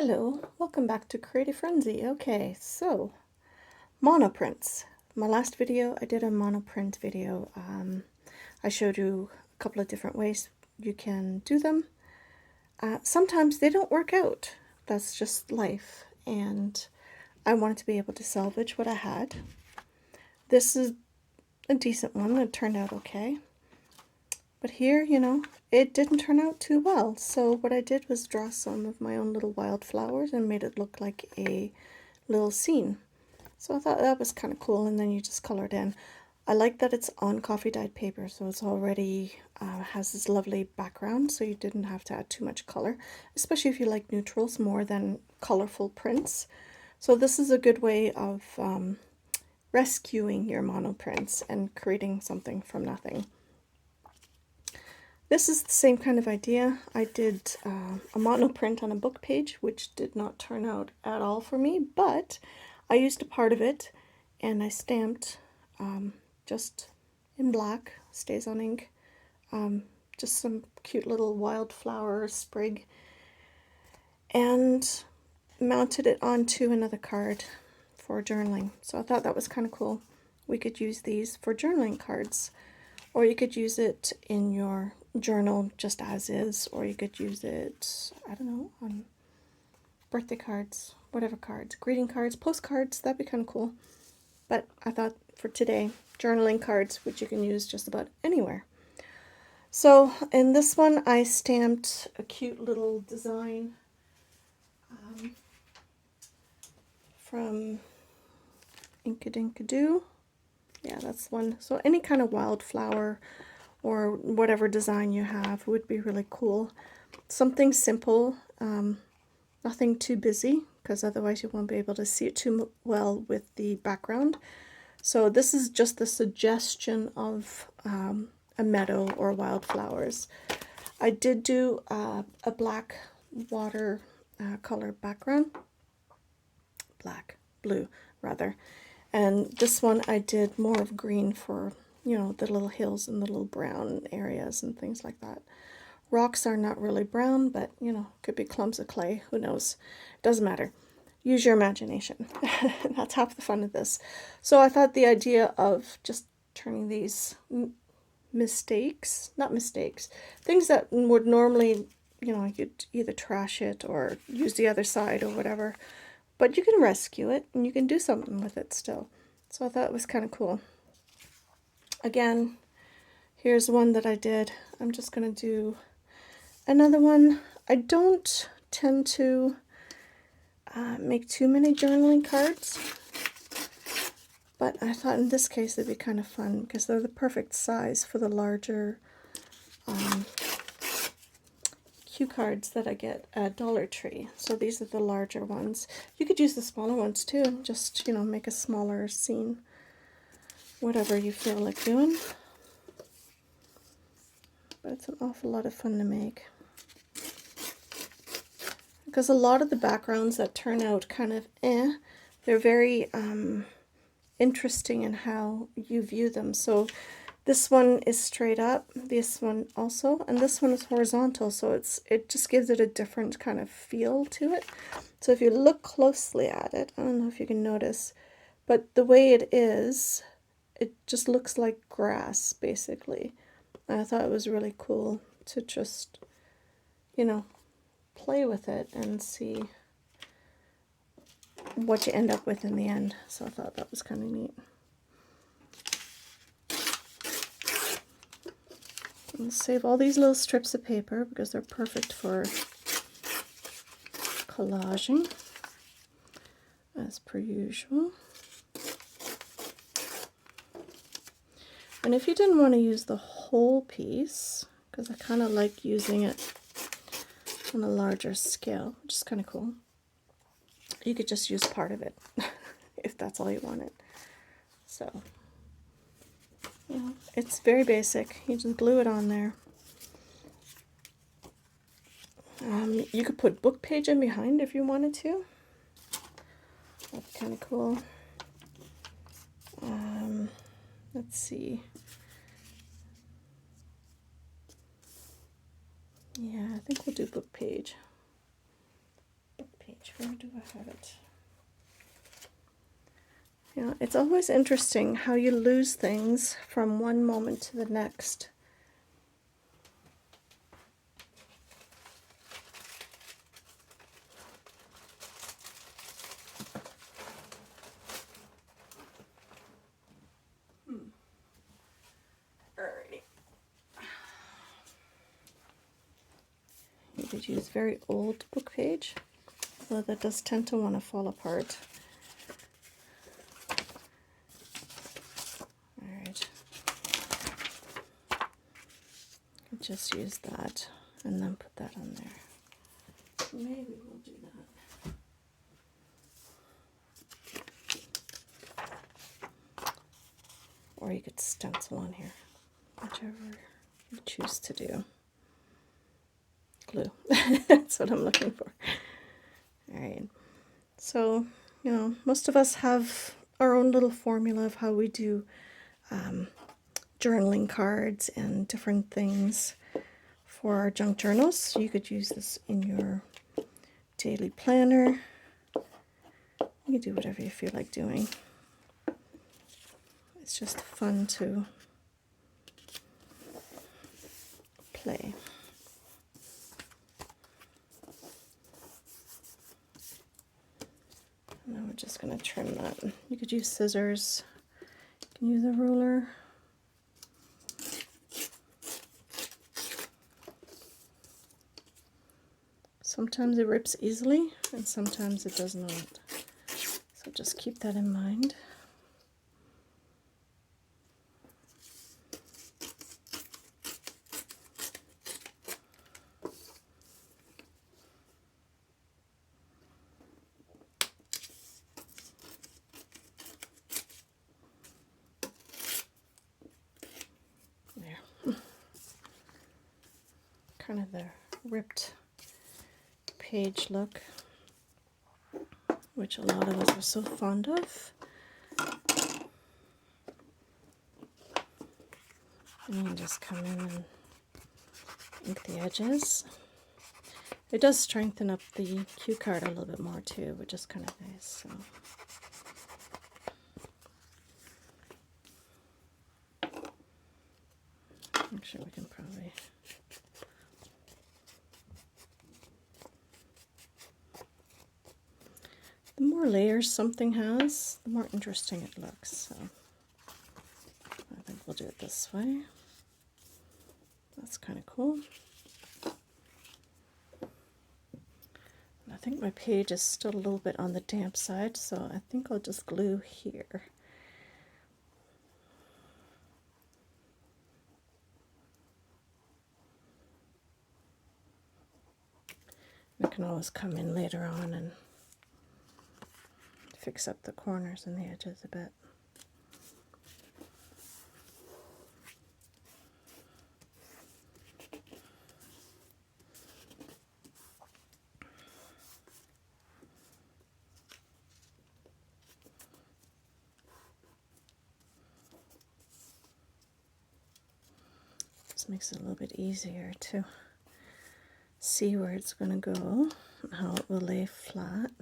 Hello, welcome back to Creative Frenzy. Okay, so monoprints. My last video, I did a monoprint video. I showed you a couple of different ways you can do them. Sometimes they don't work out. That's just life, and I wanted to be able to salvage what I had. This is a decent one. It turned out okay. But here, it didn't turn out too well. So what I did was draw some of my own little wildflowers and made it look like a little scene. So I thought that was kind of cool, and then you just color it in. I like that it's on coffee dyed paper, so it's already has this lovely background, so you didn't have to add too much color, especially if you like neutrals more than colorful prints. So this is a good way of rescuing your monoprints and creating something from nothing. This is the same kind of idea. I did a monoprint on a book page, which did not turn out at all for me, but I used a part of it and I stamped just in black, stays on ink, just some cute little wildflower sprig, and mounted it onto another card for journaling. So I thought that was kind of cool. We could use these for journaling cards, or you could use it in your journal just as is, or you could use it, I don't know, on birthday cards, whatever cards, greeting cards, postcards. That'd be kind of cool. But I thought for today, journaling cards, which you can use just about anywhere. So in this one, I stamped a cute little design from Inkadinkadoo. Yeah, that's one. So any kind of wildflower or whatever design you have would be really cool. Something simple, nothing too busy, because otherwise you won't be able to see it too well with the background. So this is just the suggestion of a meadow or wildflowers. I did do a black water color background, blue rather, and this one I did more of green for, the little hills and the little brown areas and things like that. Rocks are not really brown, but, could be clumps of clay. Who knows? Doesn't matter. Use your imagination. That's half the fun of this. So I thought the idea of just turning these not mistakes, things that would normally, you'd either trash it or use the other side or whatever, but you can rescue it and you can do something with it still. So I thought it was kind of cool. Again, here's one that I did. I'm just going to do another one. I don't tend to make too many journaling cards, but I thought in this case it'd be kind of fun because they're the perfect size for the larger cue cards that I get at Dollar Tree. So these are the larger ones. You could use the smaller ones too, just, make a smaller scene, whatever you feel like doing. But it's an awful lot of fun to make, because a lot of the backgrounds that turn out kind of they're very interesting in how you view them. So this one is straight up, this one also, and this one is horizontal, so it just gives it a different kind of feel to it. So if you look closely at it, I don't know if you can notice, but the way it is, it just looks like grass basically. I thought it was really cool to just, play with it and see what you end up with in the end. So I thought that was kind of neat. And save all these little strips of paper because they're perfect for collaging, as per usual. And if you didn't want to use the whole piece, because I kind of like using it on a larger scale, which is kind of cool, you could just use part of it if that's all you wanted. So, it's very basic. You just glue it on there. You could put book page in behind if you wanted to. That'd be kind of cool. Let's see. Yeah, I think we'll do book page. Where do I have it? Yeah, it's always interesting how you lose things from one moment to the next. Alrighty. You could use very old book page, though that does tend to want to fall apart. Alright. Just use that and then put that on there. Maybe we'll do that. Or you could stencil on here, whichever you choose to do. Glue. That's what I'm looking for. Alright. So, you know, most of us have our own little formula of how we do journaling cards and different things for our junk journals. So you could use this in your daily planner. You can do whatever you feel like doing. It's just fun to play. Now we're just going to trim that. You could use scissors. You can use a ruler. Sometimes it rips easily and sometimes it does not. So just keep that in mind. Kind of the ripped page look, which a lot of us are so fond of. And you just come in and ink the edges. It does strengthen up the cue card a little bit more too, which is kind of nice. So. I'm sure we can probably... The more layers something has, the more interesting it looks. So I think we'll do it this way. That's kind of cool. And I think my page is still a little bit on the damp side, so I think I'll just glue here. I can always come in later on and fix up the corners and the edges a bit. This makes it a little bit easier to see where it's going to go and how it will lay flat.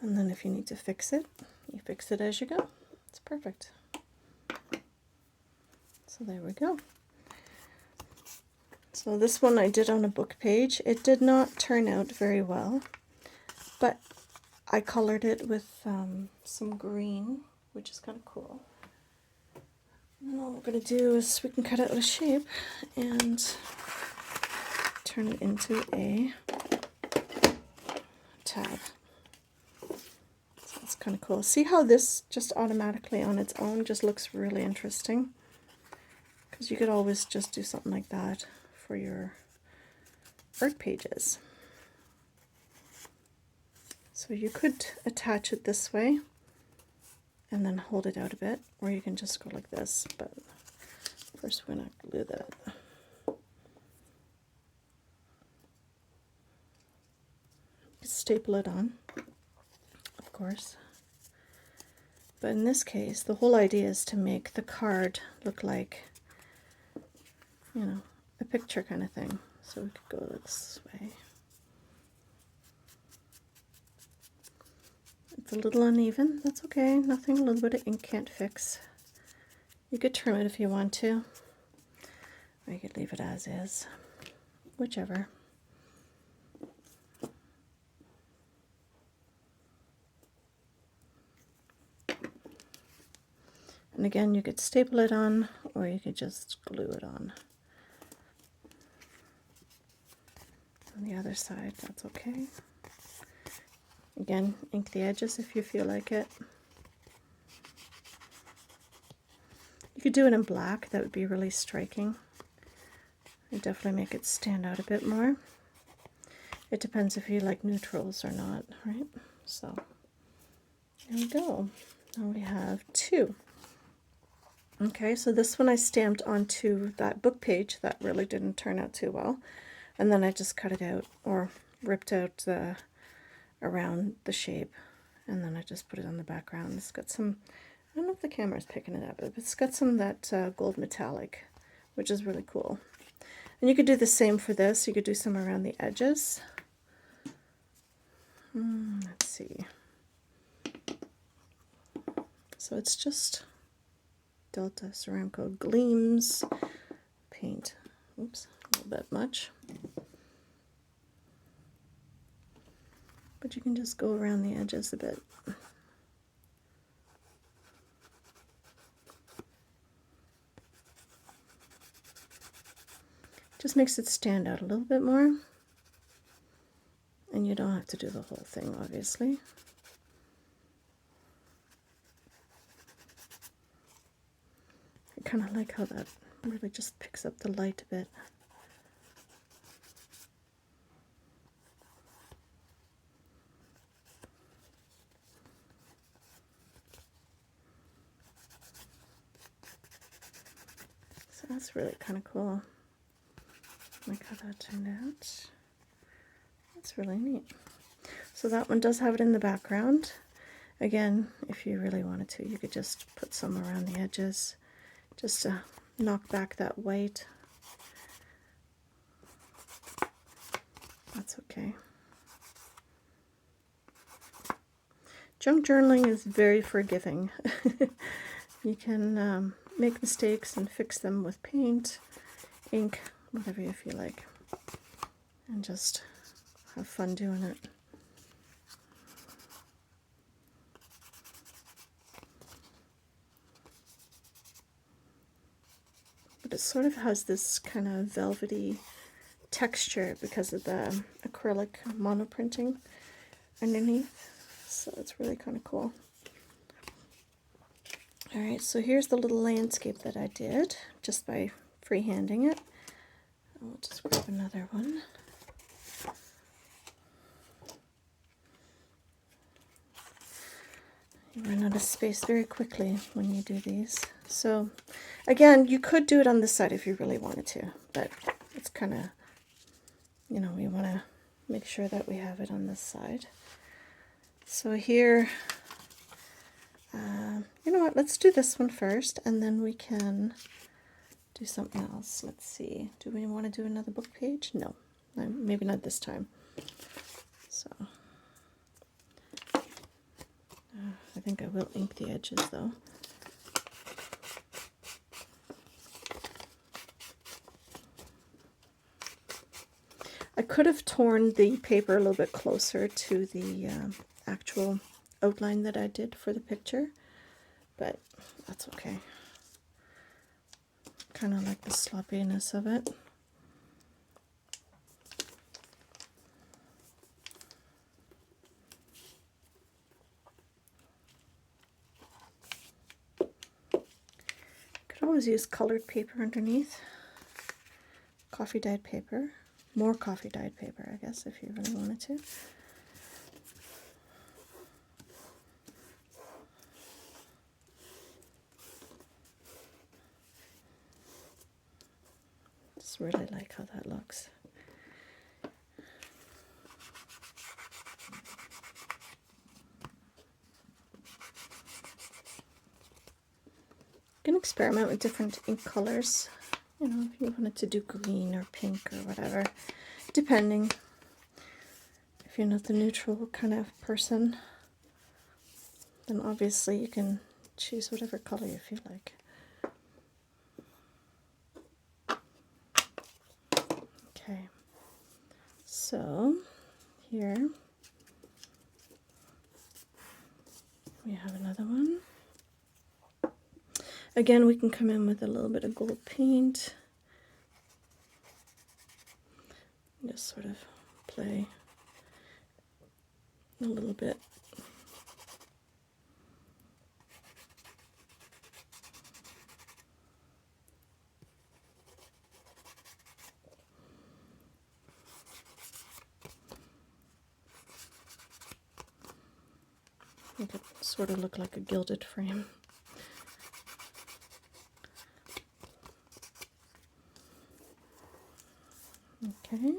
And then if you need to fix it, you fix it as you go. It's perfect. So there we go. So this one I did on a book page. It did not turn out very well, but I colored it with some green, which is kind of cool. And all we're going to do is we can cut it out of shape and turn it into a tab. So it's kind of cool. See how this just automatically on its own just looks really interesting? Because you could always just do something like that for your art pages. So you could attach it this way and then hold it out a bit, or you can just go like this, but first we're going to glue that. Staple it on, of course. But in this case, the whole idea is to make the card look like, you know, a picture kind of thing. So we could go this way. It's a little uneven. That's okay. Nothing a little bit of ink can't fix. You could trim it if you want to, or you could leave it as is, whichever. And again, you could staple it on, or you could just glue it on. On the other side, that's okay. Again, ink the edges if you feel like it. You could do it in black, that would be really striking. It'd definitely make it stand out a bit more. It depends if you like neutrals or not, right? So, there we go. Now we have two. Okay, so this one I stamped onto that book page. That really didn't turn out too well. And then I just cut it out, or ripped out around the shape. And then I just put it on the background. It's got some, I don't know if the camera's picking it up, but it's got some of that gold metallic, which is really cool. And you could do the same for this. You could do some around the edges. Let's see. So it's just Delta Ceramco Gleams paint. Oops, a little bit much. But you can just go around the edges a bit. Just makes it stand out a little bit more. And you don't have to do the whole thing, obviously. I kind of like how that really just picks up the light a bit. So that's really kind of cool. I like how that turned out. That's really neat. So that one does have it in the background. Again, if you really wanted to, you could just put some around the edges just to knock back that white. That's okay. Junk journaling is very forgiving. You can make mistakes and fix them with paint, ink, whatever you feel like, and just have fun doing it. But it sort of has this kind of velvety texture because of the acrylic monoprinting underneath. So it's really kind of cool. Alright, so here's the little landscape that I did just by freehanding it. I'll just grab another one. You run out of space very quickly when you do these. So again, you could do it on this side if you really wanted to, but it's kind of, you know, we want to make sure that we have it on this side. So here, you know what, let's do this one first, and then we can do something else. Let's see, do we want to do another book page? No, maybe not this time. So, I think I will ink the edges though. I could have torn the paper a little bit closer to the actual outline that I did for the picture, but that's okay. Kind of like the sloppiness of it. Could always use colored paper underneath. Coffee dyed paper. More coffee dyed paper, I guess, if you really wanted to. Just really like how that looks. You can experiment with different ink colors. You know, if you wanted to do green or pink or whatever, depending if you're not the neutral kind of person. then obviously you can choose whatever color you feel like. Okay, so here we have another one. Again, we can come in with a little bit of gold paint. Just sort of play a little bit. Make it sort of look like a gilded frame. Okay,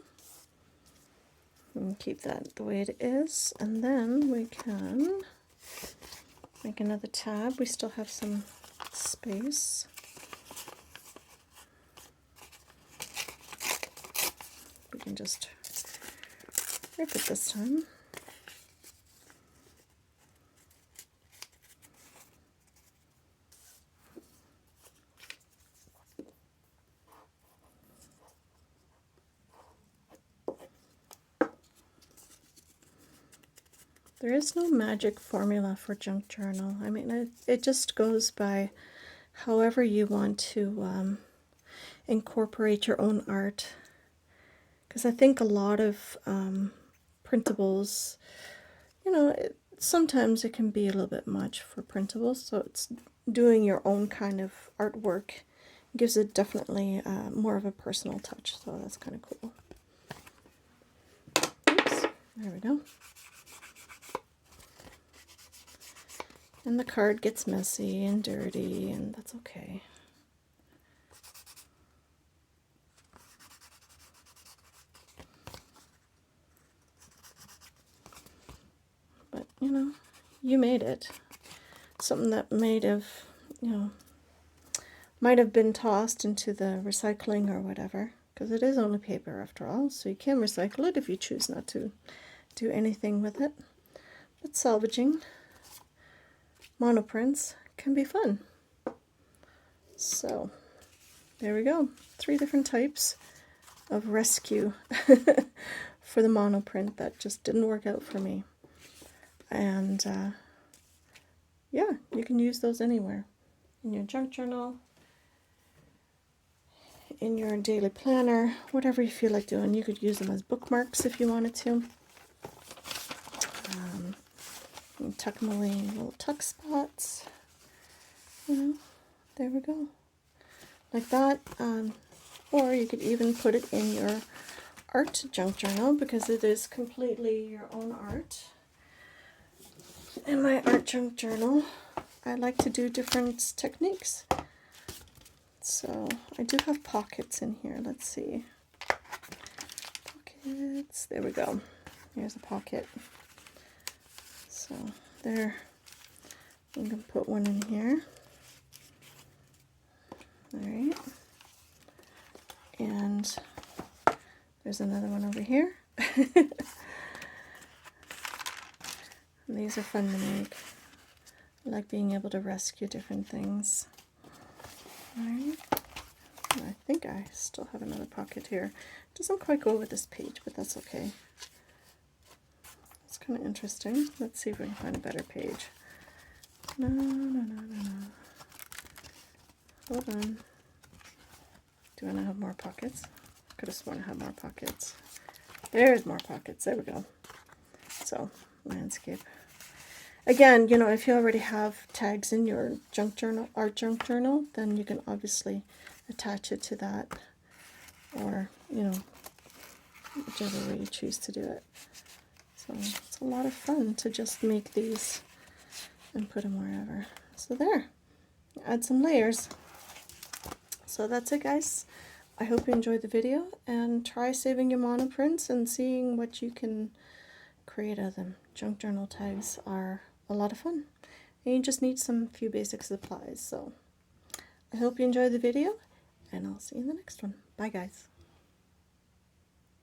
and keep that the way it is, and then we can make another tab. We still have some space. We can just rip it this time. There is no magic formula for junk journal. I mean, it just goes by however you want to incorporate your own art. Because I think a lot of printables, you know, sometimes it can be a little bit much for printables, so it's doing your own kind of artwork gives it definitely more of a personal touch, so that's kind of cool. Oops, there we go. And the card gets messy and dirty, and that's okay. But, you know, you made it. Something that might have been tossed into the recycling or whatever, because it is only paper after all, so you can recycle it if you choose not to do anything with it. But salvaging monoprints can be fun. So there we go, 3 different types of rescue for the monoprint that just didn't work out for me. And yeah, you can use those anywhere, in your junk journal, in your daily planner, whatever you feel like doing. You could use them as bookmarks if you wanted to. And tuck them away in little tuck spots. You know, there we go. Like that. Or you could even put it in your art junk journal, because it is completely your own art. In my art junk journal, I like to do different techniques. So I do have pockets in here. Let's see. Pockets. There we go. Here's a pocket. So there, I'm going to put one in here. Alright. And there's another one over here. And these are fun to make. I like being able to rescue different things. Alright. I think I still have another pocket here. It doesn't quite go with this page, but that's okay. It's kind of interesting. Let's see if we can find a better page. No. Hold on. Do I not have more pockets? Could have sworn I had more pockets. There's more pockets. There we go. So, landscape. Again, you know, if you already have tags in your junk journal, art junk journal, then you can obviously attach it to that, or, you know, whichever way you choose to do it. So it's a lot of fun to just make these and put them wherever. So there, add some layers. So that's it, guys. I hope you enjoyed the video, and try saving your monoprints and seeing what you can create out of them. Junk journal tags are a lot of fun, and you just need some few basic supplies. So I hope you enjoyed the video, and I'll see you in the next one. Bye, guys.